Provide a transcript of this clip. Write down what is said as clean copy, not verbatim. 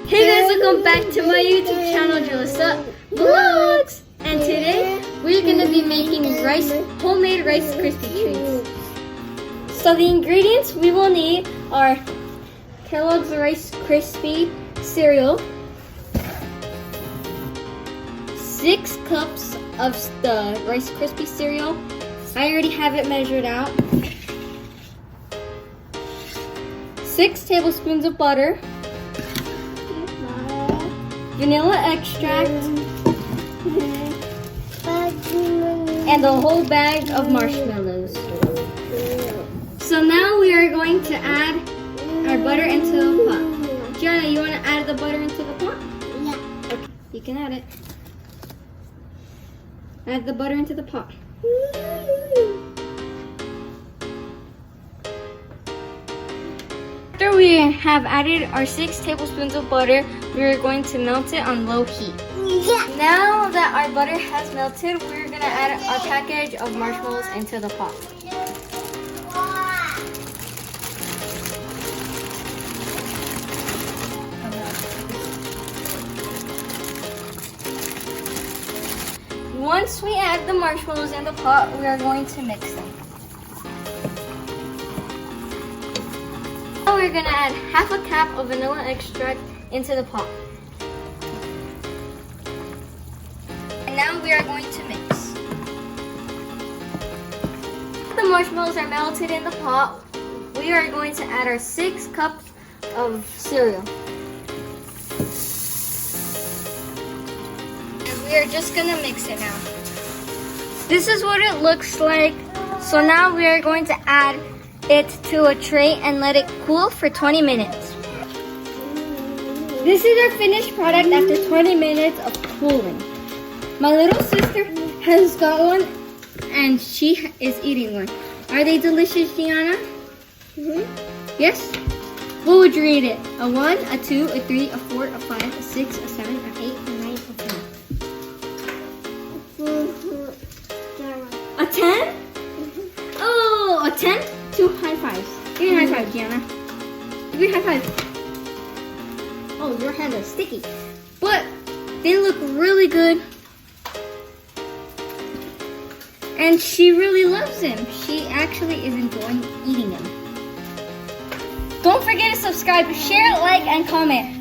Hey guys, welcome back to my YouTube channel, Jalissa Vlogs. And today we're gonna be making homemade Rice Krispie treats. So the ingredients we will need are Kellogg's Rice Krispie cereal, 6 cups of the Rice Krispie cereal. I already have it measured out. 6 tablespoons of butter, vanilla extract, and a whole bag of marshmallows. So now we are going to add our butter into the pot. Gianna, you want to add the butter into the pot? Yeah. Okay, you can add it. Add the butter into the pot. After we have added our 6 tablespoons of butter, we are going to melt it on low heat. Yeah. Now that our butter has melted, we're going to add our package of marshmallows into the pot. Once we add the marshmallows in the pot, we are going to mix them. Now we're going to add half a cup of vanilla extract into the pot. And now we are going to mix. The marshmallows are melted in the pot. We are going to add our 6 cups of cereal. And we are just going to mix it now. This is what it looks like. So now we are going to add it to a tray and let it cool for 20 minutes. This is our finished product after 20 minutes of cooling. My little sister has got one and she is eating one. Are they delicious, Gianna? Yes? What would you rate it? A 1, a 2, a 3, a 4, a 5, a 6, a 7, a 8, a 9, a 10? A 10? Oh, a 10? 2 high fives. Give me a high five, Gianna. Give me a high five. Oh, your hands are sticky. But they look really good. And she really loves them. She actually is enjoying eating them. Don't forget to subscribe, share, like, and comment.